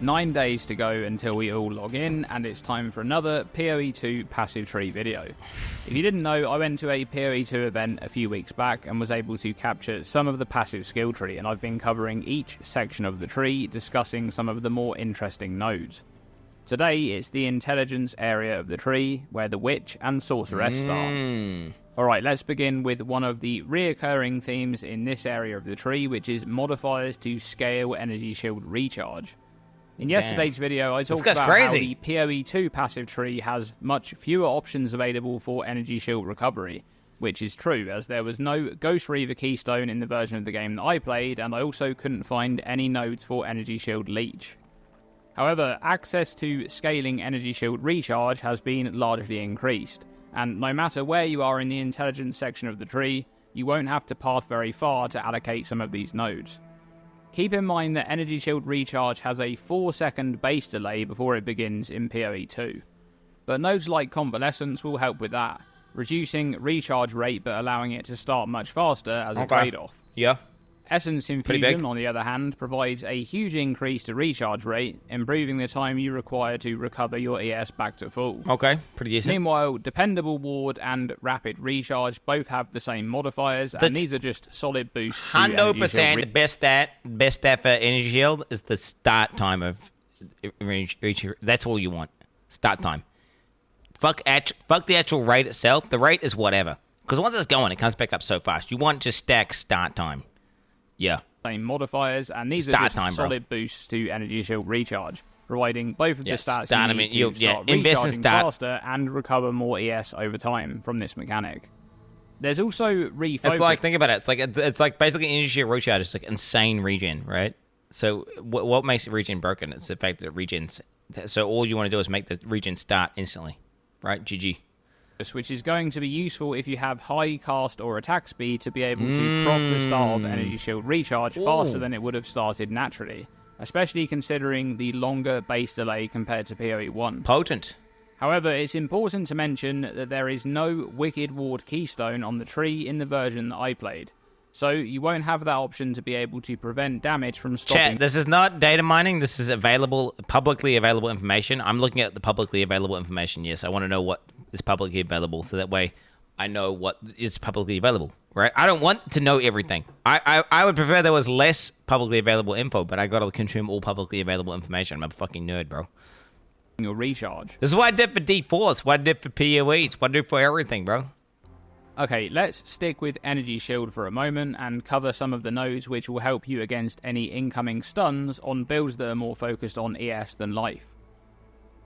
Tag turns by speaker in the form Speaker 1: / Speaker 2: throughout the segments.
Speaker 1: 9 days to go until we all log in, and it's time for another PoE2 passive tree video. If you didn't know, I went to a PoE2 event a few weeks back and was able to capture some of the passive skill tree, and I've been covering each section of the tree, discussing some of the more interesting nodes. Today, it's the intelligence area of the tree, where the witch and sorceress start. Alright, let's begin with one of the reoccurring themes in this area of the tree, which is modifiers to scale energy shield recharge. In yesterday's video, I talked about how the PoE2 passive tree has much fewer options available for energy shield recovery, which is true, as there was no Ghost Reaver keystone in the version of the game that I played, and I also couldn't find any nodes for energy shield leech. However, access to scaling energy shield recharge has been largely increased, and no matter where you are in the intelligence section of the tree, you won't have to path very far to allocate some of these nodes. Keep in mind that energy shield recharge has a 4-second base delay before it begins in PoE2, but nodes like Convalescence will help with that, reducing recharge rate but allowing it to start much faster as a trade-off.
Speaker 2: Yeah.
Speaker 1: Essence Infusion, on the other hand, provides a huge increase to recharge rate, improving the time you require to recover your ES back to full.
Speaker 2: Okay, pretty decent.
Speaker 1: Meanwhile, Dependable Ward and Rapid Recharge both have the same modifiers, and these are just solid boosts.
Speaker 2: 100% the best stat for energy shield is the start time of reach. That's all you want. Start time. Fuck the actual rate itself. The rate is whatever. Because once it's going, it comes back up so fast. You want to stack start time. Yeah.
Speaker 1: Same modifiers, and these are just solid boosts to energy shield recharge, providing both of the stats you need to start recharging faster and recover more ES over time from this mechanic. There's also refocus.
Speaker 2: It's like, think about it. It's like basically energy shield recharge is like insane regen, right? So what makes it regen broken? It's the fact that it regens. So all you want to do is make the regen start instantly, right? GG.
Speaker 1: Which is going to be useful if you have high cast or attack speed to be able to proc the start of energy shield recharge faster than it would have started naturally, especially considering the longer base delay compared to PoE1.
Speaker 2: Potent.
Speaker 1: However, it's important to mention that there is no Wicked Ward keystone on the tree in the version that I played, so you won't have that option to be able to prevent damage from stopping.
Speaker 2: Chat, this is not data mining. This is publicly available information. I'm looking at the publicly available information. Yes, I want to know what is publicly available, so that way I know what is publicly available, right? I don't want to know everything. I would prefer there was less publicly available info, but I gotta consume all publicly available information. I'm a fucking nerd, bro.
Speaker 1: Your recharge.
Speaker 2: This is what I did for D4. It's what I did for PoE. It's what I did for everything, bro.
Speaker 1: Okay, let's stick with Energy Shield for a moment and cover some of the nodes which will help you against any incoming stuns on builds that are more focused on ES than life.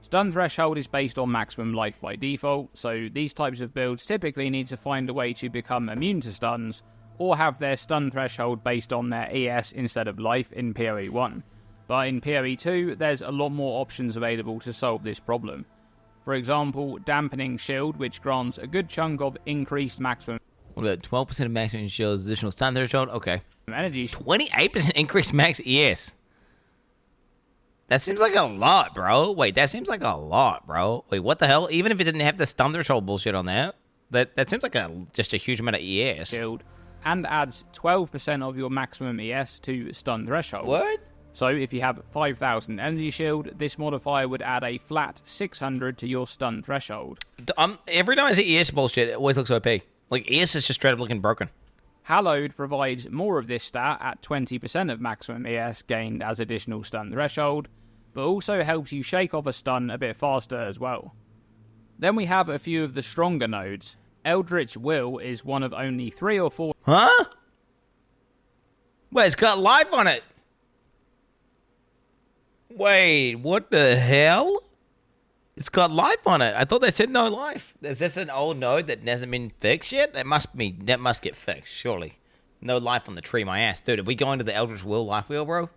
Speaker 1: Stun threshold is based on maximum life by default, so these types of builds typically need to find a way to become immune to stuns, or have their stun threshold based on their ES instead of life in PoE1. But in PoE2, there's a lot more options available to solve this problem. For example, Dampening Shield, which grants a good chunk of increased maximum...
Speaker 2: What about 12% of maximum shield's additional stun threshold? Okay.
Speaker 1: Energy.
Speaker 2: 28% increased max ES. That seems like a lot, bro. Wait, that seems like a lot, bro. Wait, what the hell? Even if it didn't have the stun threshold bullshit on there, that seems like just a huge amount of ES.
Speaker 1: Shield, and adds 12% of your maximum ES to stun threshold.
Speaker 2: What?
Speaker 1: So if you have 5,000 energy shield, this modifier would add a flat 600 to your stun threshold.
Speaker 2: Every time I see ES bullshit, it always looks OP. Like, ES is just straight up looking broken.
Speaker 1: Hallowed provides more of this stat at 20% of maximum ES gained as additional stun threshold, but also helps you shake off a stun a bit faster as well. Then we have a few of the stronger nodes. Eldritch Will is one of only 3 or 4...
Speaker 2: Huh? Wait, it's got life on it! Wait, what the hell? It's got life on it. I thought they said no life. Is this an old node that hasn't been fixed yet? That must get fixed, surely. No life on the tree, my ass. Dude, are we going to the Eldritch Will life wheel, bro?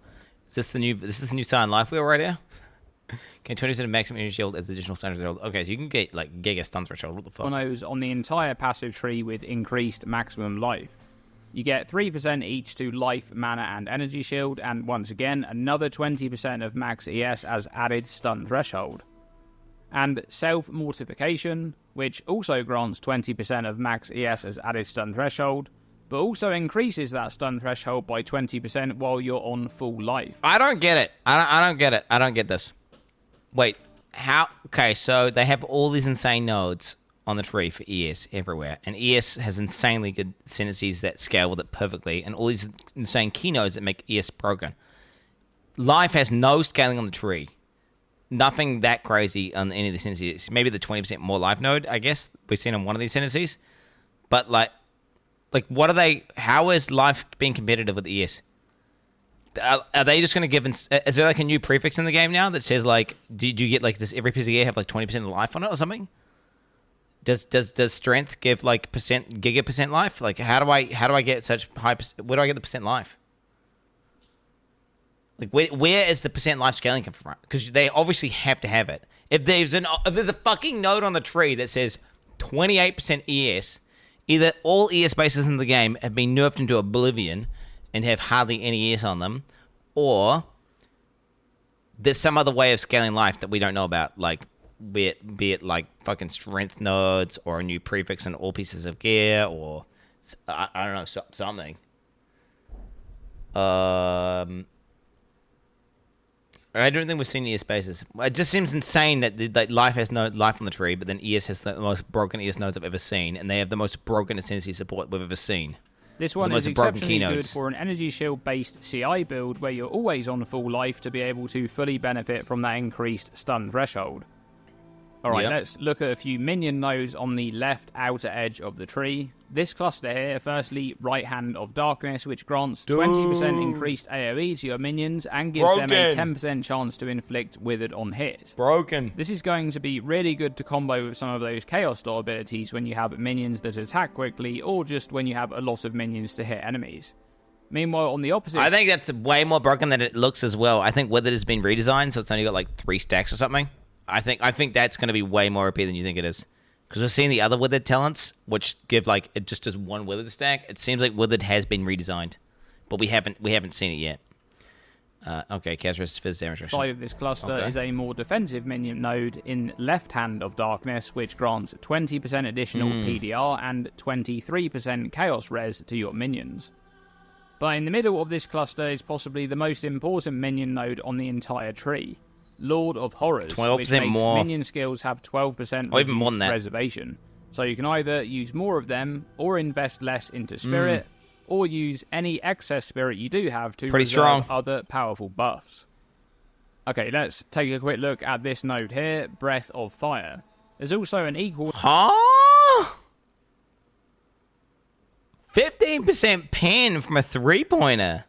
Speaker 2: Is this the new sign life wheel right here? Okay, 20% of maximum energy shield as additional stun threshold. Okay, so you can get like giga stun threshold. What the fuck?
Speaker 1: Nodes on the entire passive tree with increased maximum life. You get 3% each to life, mana, and energy shield, and once again, another 20% of max ES as added stun threshold. And Self-Mortification, which also grants 20% of max ES as added stun threshold, but also increases that stun threshold by 20% while you're on full life.
Speaker 2: I don't get it. I don't get it. I don't get this. Wait, how? Okay, so they have all these insane nodes on the tree for ES everywhere, and ES has insanely good synergies that scale with it perfectly, and all these insane key nodes that make ES broken. Life has no scaling on the tree. Nothing that crazy on any of the synergies. Maybe the 20% more life node, I guess, we've seen on one of these synergies. But, like, what are they... How is life being competitive with ES? Are they just going to give... Is there, like, a new prefix in the game now that says, like... Do you get, like, this every piece of gear have, like, 20% of life on it or something? Does strength give, like, giga% life? Like, how do I get such high... Where do I get the percent life? Like, where is the percent life scaling come from? Because they obviously have to have it. If there's a fucking node on the tree that says 28% ES, either all ES bases in the game have been nerfed into oblivion and have hardly any ES on them, or there's some other way of scaling life that we don't know about, like be it like fucking strength nodes or a new prefix on all pieces of gear, or I don't know, something. I don't think we've seen ES bases. It just seems insane that life has no life on the tree, but then ES has the most broken ES nodes I've ever seen, and they have the most broken ascendancy support we've ever seen.
Speaker 1: This one is exceptionally good for an energy shield-based CI build where you're always on full life to be able to fully benefit from that increased stun threshold. Alright, let's look at a few minion nodes on the left outer edge of the tree. This cluster here, firstly, Right Hand of Darkness, which grants 20% increased AoE to your minions and gives them a 10% chance to inflict Withered on hit. This is going to be really good to combo with some of those Chaos Door abilities when you have minions that attack quickly, or just when you have a lot of minions to hit enemies. Meanwhile, on the opposite...
Speaker 2: I think that's way more broken than it looks as well. I think Withered has been redesigned, so it's only got like 3 stacks or something. I think that's going to be way more OP than you think it is. Because we're seeing the other Withered talents, which give like it just does 1 Withered stack. It seems like Withered has been redesigned, but we haven't seen it yet. Okay, cast resist fizz damage.
Speaker 1: Side of this cluster is a more defensive minion node in Left Hand of Darkness, which grants 20% additional PDR and 23% Chaos Res to your minions. But in the middle of this cluster is possibly the most important minion node on the entire tree. Lord of Horrors, which makes
Speaker 2: more.
Speaker 1: minion skills have 12%
Speaker 2: or even more than that.
Speaker 1: reservation. So you can either use more of them, or invest less into spirit, or use any excess spirit you do have to reserve other powerful buffs. Okay, let's take a quick look at this node here, Breath of Fire. There's also an equal...
Speaker 2: 15% pen from a 3-pointer.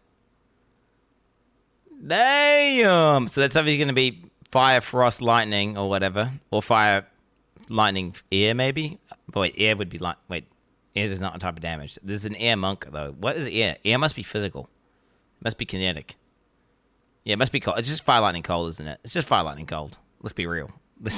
Speaker 2: Damn! So that's obviously going to be Fire, Frost, Lightning, or whatever. Or Fire, Lightning, Air, maybe? But wait, Air would be like... Wait, Air is not a type of damage. This is an Air Monk, though. What is Air? Air must be physical. It must be kinetic. Yeah, it must be cold. It's just Fire, Lightning, Cold, isn't it? It's just Fire, Lightning, Cold. Let's be real. I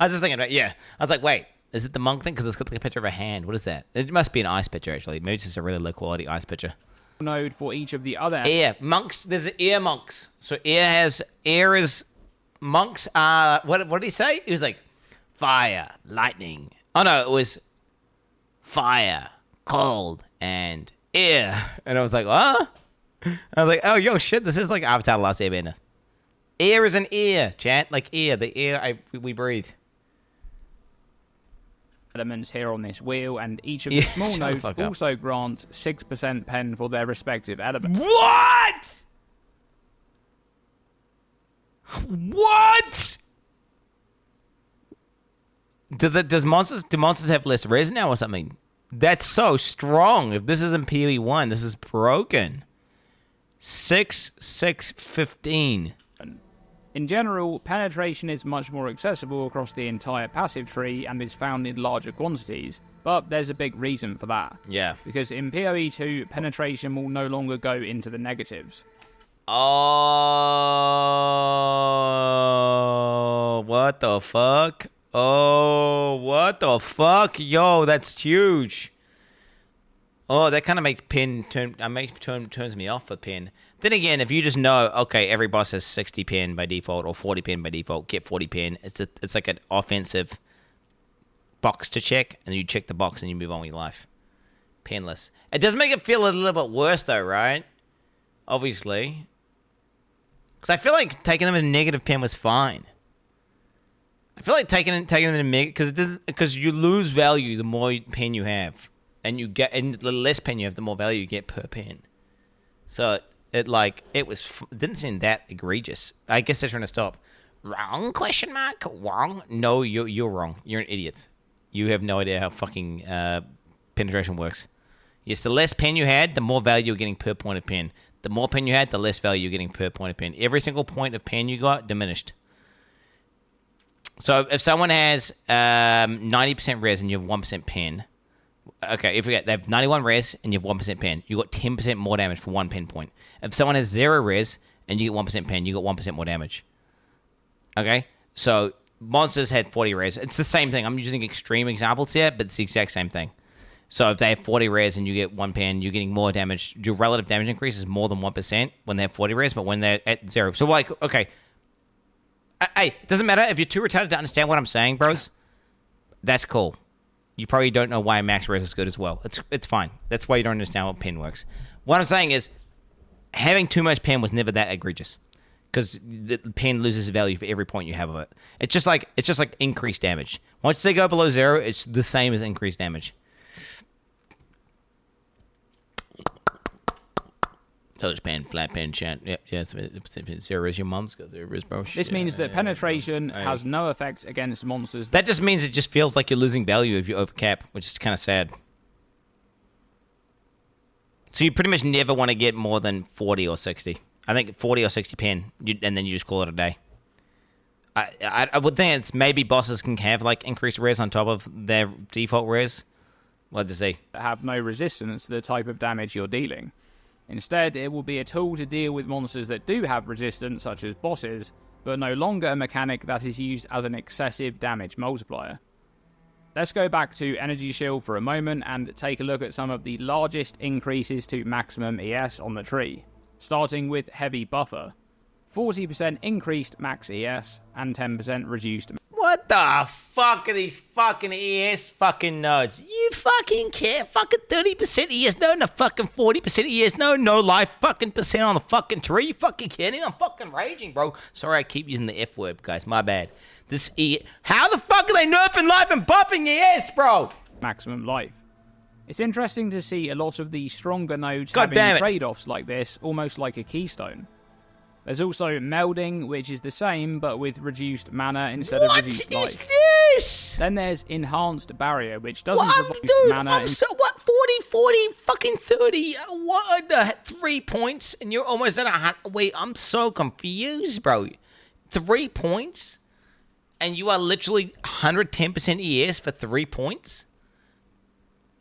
Speaker 2: was just thinking about... Yeah. I was like, wait, is it the Monk thing? Because it's got like a picture of a hand. What is that? It must be an ice picture, actually. Maybe it's just a really low-quality ice picture.
Speaker 1: Node for each of the other...
Speaker 2: Air. Monks. There's Air Monks. So Air is... Monks are... What did he say? He was like, Fire, Lightning. Oh, no, it was Fire, Cold, and Air. And I was like, what? I was like, oh, yo, shit, this is like Avatar The Last Airbender. Air is an ear, chat. Like air. The air we breathe.
Speaker 1: Elements here on this wheel, and each of the small nodes also grant 6% pen for their respective elements.
Speaker 2: What? What? Do monsters have less res now or something? That's so strong. If this isn't PoE 1, this is broken. 6, 6, 15.
Speaker 1: In general, penetration is much more accessible across the entire passive tree and is found in larger quantities, but there's a big reason for that.
Speaker 2: Yeah.
Speaker 1: Because in PoE 2, penetration will no longer go into the negatives.
Speaker 2: Oh, what the fuck? Oh, what the fuck? Yo, that's huge. Oh, that kind of makes turns me off for pen. Then again, if you just know, okay, every boss has 60 pen by default or 40 pen by default, get 40 pen. It's like an offensive box to check, and you check the box and you move on with your life. Penless. It does make it feel a little bit worse, though, right? Obviously. Because I feel like taking them in a negative pen was fine. I feel like taking them in a negative... Because you lose value the more pen you have. And the less pen you have, the more value you get per pen. So, it didn't seem that egregious. I guess they're trying to stop. Wrong? Question mark? Wrong? No, you're wrong. You're an idiot. You have no idea how fucking penetration works. Yes, the less pen you had, the more value you're getting per point of pen. The more pen you had, the less value you're getting per point of pen. Every single point of pen you got diminished. So if someone has 90% res and you have 1% pen, okay, if we get they have 91 res and you have 1% pen, you got 10% more damage for 1 pen point. If someone has 0 res and you get 1% pen, you got 1% more damage. Okay, so monsters had 40 res. It's the same thing. I'm using extreme examples here, but it's the exact same thing. So if they have 40 res and you get 1 pen, you're getting more damage. Your relative damage increase is more than 1% when they have 40 res, but when they're at 0. So okay. Hey, it doesn't matter. If you're too retarded to understand what I'm saying, bros, that's cool. You probably don't know why max res is good as well. It's fine. That's why you don't understand how pen works. What I'm saying is, having too much pen was never that egregious. Because the pen loses value for every point you have of it. It's just like increased damage. Once they go below 0, it's the same as increased damage. Touch pen, flat pen, chat. Yeah, 0 is your mom's because 0 is bro.
Speaker 1: This means that penetration has no effect against monsters.
Speaker 2: That just means it just feels like you're losing value if you overcap, which is kind of sad. So you pretty much never want to get more than 40 or 60. I think 40 or 60 pen, and then you just call it a day. I would think it's maybe bosses can have like increased res on top of their default res. We'll just see.
Speaker 1: Have no resistance to the type of damage you're dealing. Instead, it will be a tool to deal with monsters that do have resistance, such as bosses, but no longer a mechanic that is used as an excessive damage multiplier. Let's go back to Energy Shield for a moment and take a look at some of the largest increases to maximum ES on the tree, starting with Heavy Buffer. 40% increased max ES and 10% reduced.
Speaker 2: What the fuck are these fucking ES fucking nodes? You fucking care? Fucking 30% ES, no fucking 40% ES, no life fucking percent on the fucking tree. You fucking kidding? I'm fucking raging, bro. Sorry, I keep using the F word, guys. My bad. How the fuck are they nerfing life and buffing ES, bro?
Speaker 1: Maximum life. It's interesting to see a lot of the stronger nodes
Speaker 2: God
Speaker 1: having trade-offs like this, almost like a keystone. There's also melding, which is the same, but with reduced mana instead of reduced life.
Speaker 2: What is this?
Speaker 1: Then there's enhanced barrier, which doesn't provide mana.
Speaker 2: What? 40, fucking 30. What are the 3 points? And you're almost at 100. Wait, I'm so confused, bro. 3 points? And you are literally 110% ES for 3 points?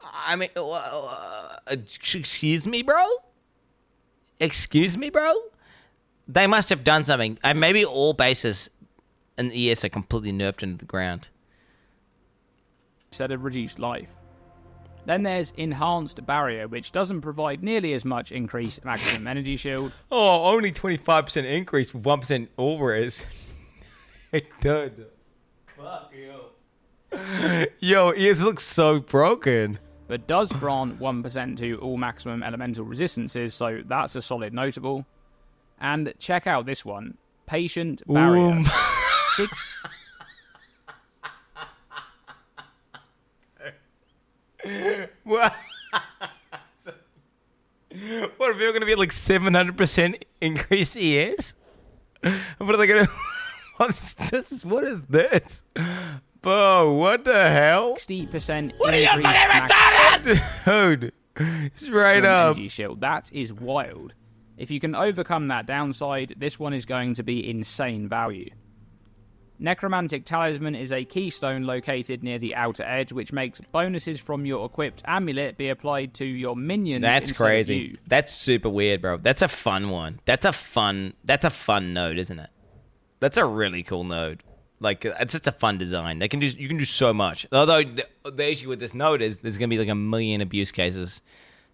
Speaker 2: I mean, excuse me, bro? Excuse me, bro? They must have done something. Maybe all bases and ES are completely nerfed into the ground.
Speaker 1: Instead of reduced life. Then there's enhanced barrier, which doesn't provide nearly as much increased maximum energy shield.
Speaker 2: Oh, only 25% increase with 1% all res. Dude. Fuck you. Yo, ES looks so broken.
Speaker 1: But does grant 1% to all maximum elemental resistances, so that's a solid notable. And check out this one. Patient barrier.
Speaker 2: What? What, if they're going to be like 700% increase ES? What are they going to... What's this? What is this? Bro, what the hell?
Speaker 1: 60%
Speaker 2: What are you fucking retarded? Dude, straight up.
Speaker 1: Energy shield. That is wild. If you can overcome that downside, this one is going to be insane value. Necromantic Talisman is a keystone located near the outer edge, which makes bonuses from your equipped amulet be applied to your minions.
Speaker 2: That's crazy. That's super weird, bro. That's a fun one. That's a fun node, isn't it? That's a really cool node. Like, it's just a fun design. You can do so much. Although the issue with this node is there's gonna be like a million abuse cases.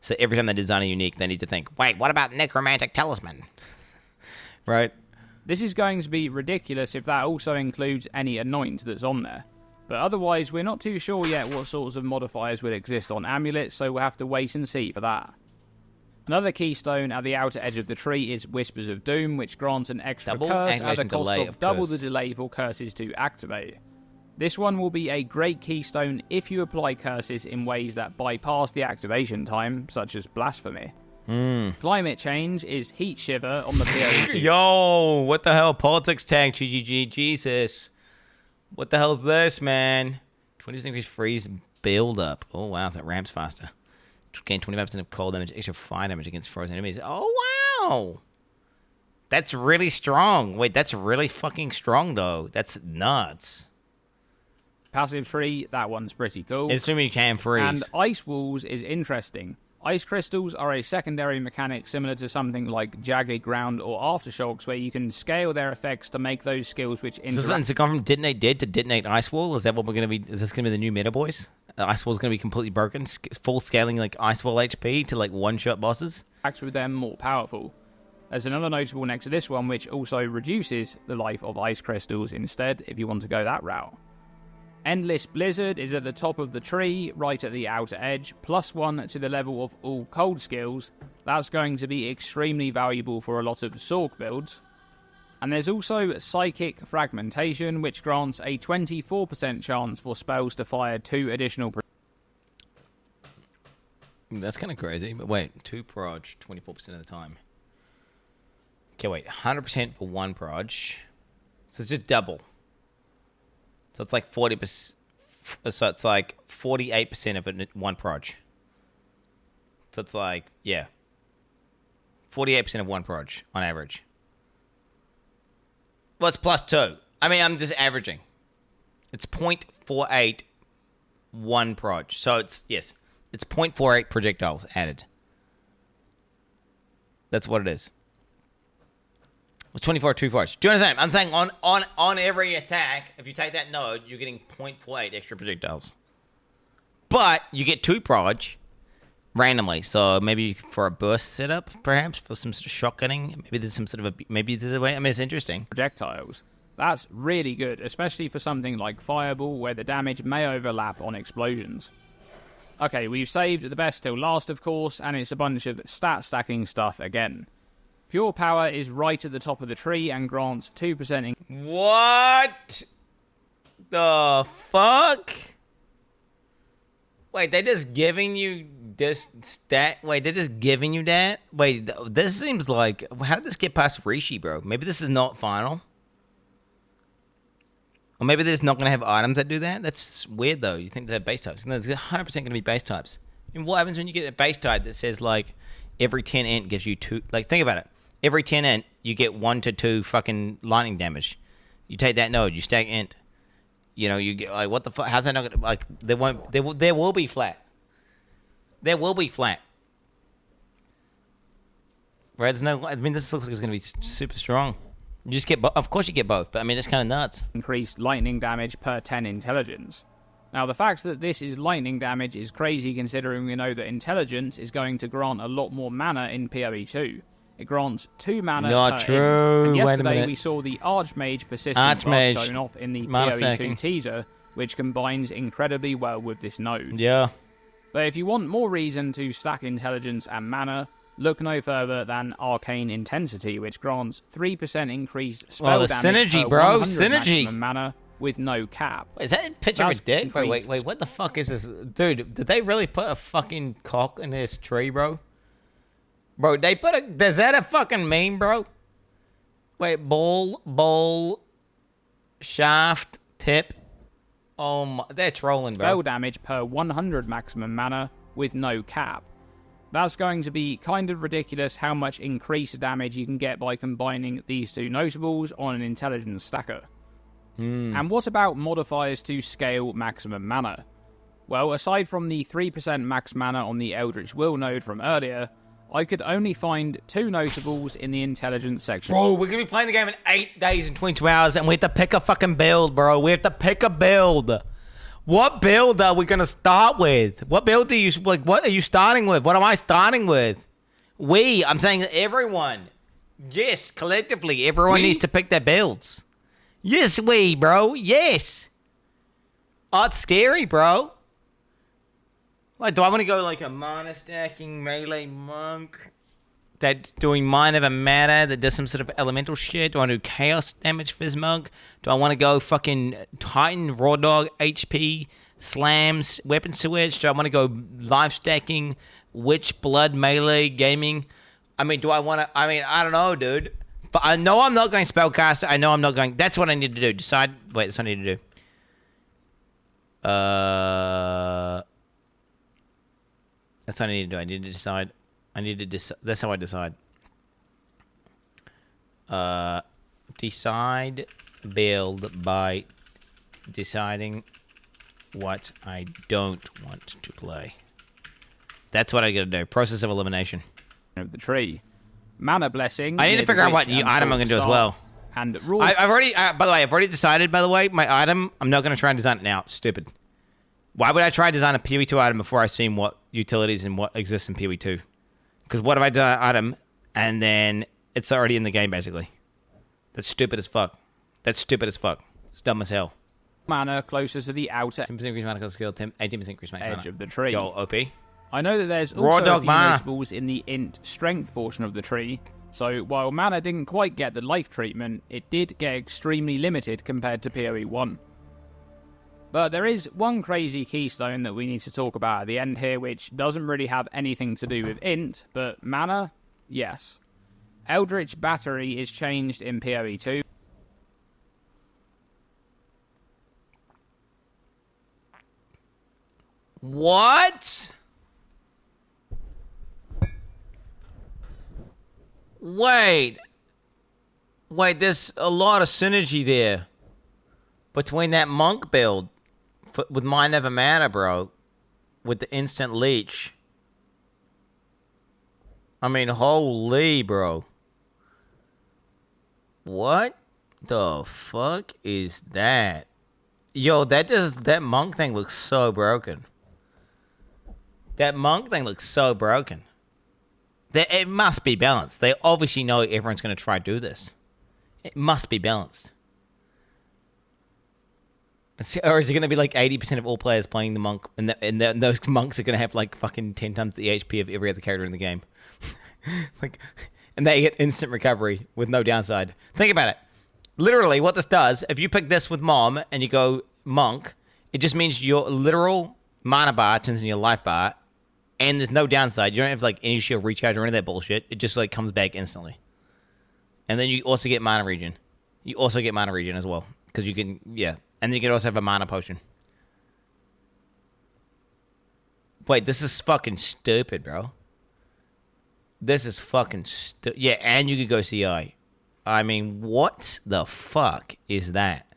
Speaker 2: So every time they design a unique, they need to think, wait, what about Necromantic Talisman? Right?
Speaker 1: This is going to be ridiculous if that also includes any anoint that's on there. But otherwise, we're not too sure yet what sorts of modifiers will exist on amulets, so we'll have to wait and see for that. Another keystone at the outer edge of the tree is Whispers of Doom, which grants an extra curse at a cost of double the delay for curses to activate. This one will be a great keystone if you apply curses in ways that bypass the activation time, such as Blasphemy. Climate change is Heat Shiver on the PoE2.
Speaker 2: Yo, what the hell? Politics tank, GGG, Jesus. What the hell's this, man? 20% increase freeze build up. Oh, wow, so that ramps faster. Gain 25% of cold damage, extra fire damage against frozen enemies. Oh, wow. That's really strong. Wait, that's really fucking strong, though. That's nuts.
Speaker 1: Passive tree, that one's pretty cool.
Speaker 2: Assuming you can freeze.
Speaker 1: And Ice Walls is interesting. Ice crystals are a secondary mechanic similar to something like Jagged Ground or Aftershocks, where you can scale their effects to make those skills which interact.
Speaker 2: So it's gone from Detonate Dead to Detonate Ice Wall? Is that what we're going to be? Is this going to be the new meta, boys? Ice Wall's going to be completely broken, full scaling like Ice Wall HP to like one-shot bosses?
Speaker 1: With them more powerful. There's another notable next to this one, which also reduces the life of ice crystals instead, if you want to go that route. Endless Blizzard is at the top of the tree, right at the outer edge, +1 to the level of all cold skills. That's going to be extremely valuable for a lot of Sork builds. And there's also Psychic Fragmentation, which grants a 24% chance for spells to fire 2 additional...
Speaker 2: That's kind of crazy, but wait, 2 proj, 24% of the time. Okay, wait, 100% for 1 proj. So it's just double. So it's like 40%. So it's like 48% of it, 1 proj. So it's like, yeah, 48% of 1 proj on average. Well, it's +2. I mean, I'm just averaging. It's 0.48 1 proj. So it's, yes, it's 0.48 projectiles added. That's what it is. It's 24 2 proj. Do you understand? I'm saying on every attack, if you take that node, you're getting 0.48 extra projectiles. But you get 2 proj randomly. So maybe for a burst setup, perhaps, for some sort of shotgunning. Maybe there's some sort of maybe there's a way. I mean, it's interesting.
Speaker 1: Projectiles. That's really good, especially for something like Fireball, where the damage may overlap on explosions. Okay, we've saved the best till last, of course, and it's a bunch of stat stacking stuff again. Pure Power is right at the top of the tree and grants 2%
Speaker 2: What the fuck? Wait, they're just giving you this stat? Wait, they're just giving you that? Wait, this seems like... How did this get past Rishi, bro? Maybe this is not final? Or maybe they're just not going to have items that do that? That's weird, though. You think they're base types. No, there's 100% going to be base types. And what happens when you get a base type that says, like, every 10 int gives you 2... Like, think about it. Every 10 int, you get 1 to 2 fucking lightning damage. You take that node, you stack int. You know, you get, like, what the fuck? How's that not gonna... Like, there will be flat. There will be flat. Right, there's no... I mean, this looks like it's going to be super strong. You just get... Of course you get both, but I mean, it's kind of nuts.
Speaker 1: Increased lightning damage per 10 intelligence. Now, the fact that this is lightning damage is crazy, considering we know that intelligence is going to grant a lot more mana in PoE2. It grants 2 mana
Speaker 2: Not
Speaker 1: per
Speaker 2: true.
Speaker 1: int. And yesterday we saw the Archmage persistent buff shown off in the PoE2
Speaker 2: stacking
Speaker 1: teaser, which combines incredibly well with this node.
Speaker 2: Yeah.
Speaker 1: But if you want more reason to stack intelligence and mana, look no further than Arcane Intensity, which grants 3% increased spell damage
Speaker 2: synergy,
Speaker 1: per
Speaker 2: bro.
Speaker 1: 100
Speaker 2: Synergy.
Speaker 1: maximum mana with no cap.
Speaker 2: Wait, is that a picture of a dick? Wait, what the fuck is this? Dude, did they really put a fucking cock in this tree, bro? Bro, they put a... Is that a fucking meme, bro? Wait, bowl, shaft, tip. Oh my... They're trolling, bro.
Speaker 1: Spell damage per 100 maximum mana with no cap. That's going to be kind of ridiculous how much increased damage you can get by combining these 2 notables on an intelligence stacker. And what about modifiers to scale maximum mana? Well, aside from the 3% max mana on the Eldritch Will node from earlier, I could only find 2 notables in the intelligence section.
Speaker 2: Bro, we're going to be playing the game in 8 days and 22 hours, and we have to pick a fucking build, bro. We have to pick a build. What build are we going to start with? What build do you... Like, what are you starting with? What am I starting with? I'm saying everyone. Yes, collectively, everyone needs to pick their builds. Yes, bro. Yes. Oh, it's scary, bro. Like, do I want to go like a mana stacking melee monk that's doing Mind of a Matter that does some sort of elemental shit? Do I want to do chaos damage fizz monk? Do I want to go fucking Titan raw dog HP slams weapon switch? Do I want to go life stacking witch blood melee gaming? I mean, do I want to? I mean, I don't know, dude. But I know I'm not going spellcaster. I know I'm not going. That's what I need to do. Decide. Wait, that's what I need to do. That's what I need to do. I need to decide. That's how I decide. Decide build by deciding what I don't want to play. That's what I gotta do. Process of elimination.
Speaker 1: Of the tree. Mana blessing.
Speaker 2: I need to figure out what new item I'm gonna do as well.
Speaker 1: And rule.
Speaker 2: I've already, by the way, I've already decided, by the way, my item, I'm not gonna try and design it now. It's stupid. Why would I try to design a PoE2 item before I've seen what utilities and what exists in PoE2? Because what if I done an item and then it's already in the game, basically? That's stupid as fuck. That's stupid as fuck. It's dumb as hell.
Speaker 1: Mana closer to the outer
Speaker 2: 10% increase mana cost skill, 18% increase mana.
Speaker 1: edge of the tree.
Speaker 2: Yo, OP.
Speaker 1: I know that there's
Speaker 2: Raw
Speaker 1: also a
Speaker 2: dog
Speaker 1: few
Speaker 2: mana.
Speaker 1: notables in the int strength portion of the tree, so while mana didn't quite get the life treatment, it did get extremely limited compared to PoE 1. But there is one crazy keystone that we need to talk about at the end here, which doesn't really have anything to do with int, but mana, yes. Eldritch Battery is changed in PoE 2.
Speaker 2: What? Wait, there's a lot of synergy there between that monk build with Mind Never Matter, bro, with the instant leech. I mean, holy, bro. What the fuck is that? Yo, that monk thing looks so broken. That monk thing looks so broken. It must be balanced. They obviously know everyone's going to try to do this. It must be balanced. Or is it going to be like 80% of all players playing the monk, and those monks are going to have like fucking 10 times the HP of every other character in the game? Like, and they get instant recovery with no downside. Think about it. Literally, what this does, if you pick this with Mom and you go monk, it just means your literal mana bar turns into your life bar, and there's no downside. You don't have like any shield recharge or any of that bullshit. It just like comes back instantly. And then you also get mana regen. You also get mana regen as well, because you can, yeah. And then you can also have a mana potion. Wait, this is fucking stupid, bro. This is fucking stupid. Yeah, and you could go CI. I mean, what the fuck is that?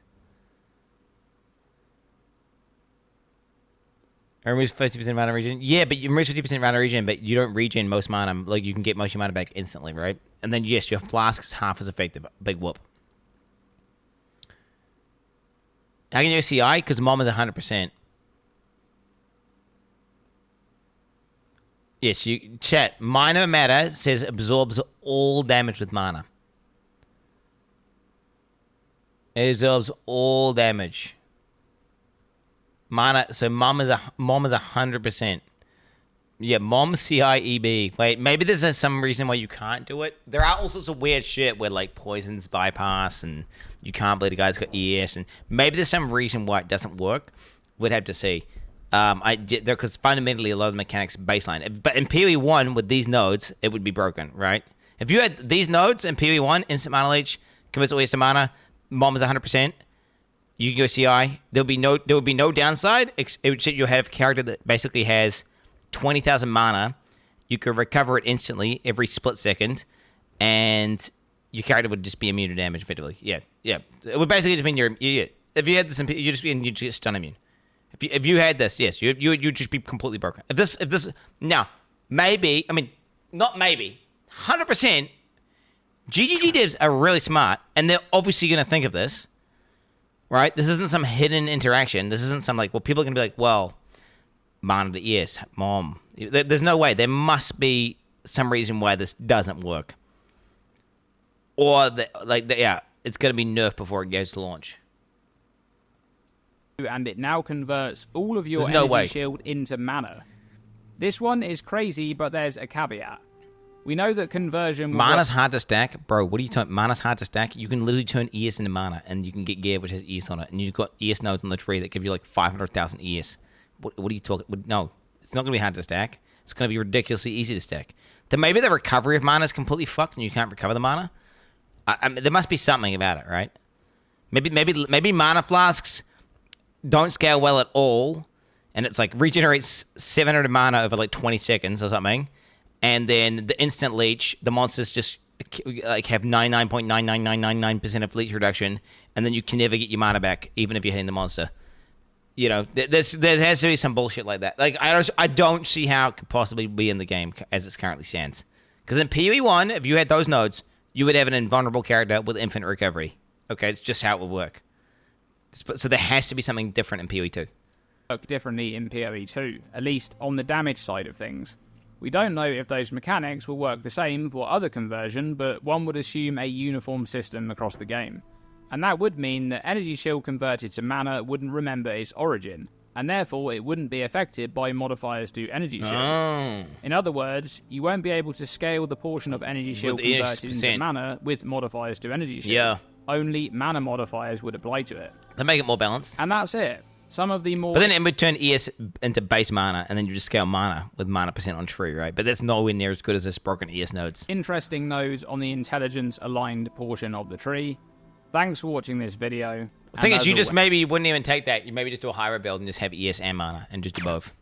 Speaker 2: It removes 50% mana regen. Yeah, but you remove 50% mana regen, but you don't regen most mana. Like, you can get most of your mana back instantly, right? And then, yes, your flask is half as effective. Big whoop. How can you go CI? Because Mom is 100%. Yes, you chat. Minor matter says absorbs all damage with mana. It absorbs all damage. Mana. So Mom is 100%. Yeah, Mom CIEB. Wait, maybe there's some reason why you can't do it. There are all sorts of weird shit where like poisons bypass and you can't believe the guy's got ES, and maybe there's some reason why it doesn't work. We'd have to see. Because fundamentally a lot of the mechanics baseline. But in PoE 1 with these nodes, it would be broken, right? If you had these nodes in PoE 1, instant mana leech, commits all instant mana, Mom is 100%. You can go CI. There would be no downside. It would you have a character that basically has 20,000 mana. You could recover it instantly every split second, and your character would just be immune to damage effectively. Yeah. It would basically just mean if you had this, you just stun immune. If you had this, yes, you'd just be completely broken. If this now maybe, I mean, not maybe, 100%. GGG devs are really smart, and they're obviously going to think of this, right? This isn't some hidden interaction. This isn't some like, well, people are going to be like, well, mana, yes, Mom. There's no way. There must be some reason why this doesn't work, or it's going to be nerfed before it goes to launch.
Speaker 1: and it now converts all of your
Speaker 2: There's no
Speaker 1: energy
Speaker 2: way.
Speaker 1: shield into mana. This one is crazy, but there's a caveat. We know that conversion...
Speaker 2: Mana's hard to stack. Bro, what are you talking? Mana's hard to stack. You can literally turn ES into mana, and you can get gear which has ES on it. And you've got ES nodes on the tree that give you like 500,000 ES. What are you talking? No, it's not going to be hard to stack. It's going to be ridiculously easy to stack. Then maybe the recovery of mana is completely fucked, and you can't recover the mana. I mean, there must be something about it, right? Maybe mana flasks don't scale well at all, and it's like regenerates 700 mana over like 20 seconds or something. And then the instant leech, the monsters just like have 99.99999% of leech reduction, and then you can never get your mana back, even if you're hitting the monster. You know, there has to be some bullshit like that. Like I don't see how it could possibly be in the game as it currently stands. Because in PoE 1, if you had those nodes, you would have an invulnerable character with infinite recovery. Okay, it's just how it would work. So there has to be something different in PoE 2.
Speaker 1: Work differently in PoE 2, at least on the damage side of things. We don't know if those mechanics will work the same for other conversion, but one would assume a uniform system across the game. And that would mean that energy shield converted to mana wouldn't remember its origin, and therefore it wouldn't be affected by modifiers to energy shield.
Speaker 2: Oh.
Speaker 1: In other words, you won't be able to scale the portion of energy shield converted into mana with modifiers to energy shield.
Speaker 2: Yeah.
Speaker 1: Only mana modifiers would apply to it.
Speaker 2: They make it more balanced.
Speaker 1: And that's it. Some of the more...
Speaker 2: But then it would turn ES into base mana, and then you just scale mana with mana percent on tree, right? But that's nowhere near as good as this broken ES nodes.
Speaker 1: interesting nodes on the intelligence-aligned portion of the tree. Thanks for watching this video.
Speaker 2: The thing is, you just maybe wouldn't even take that. You maybe just do a hybrid build and just have ES and mana, and just do both.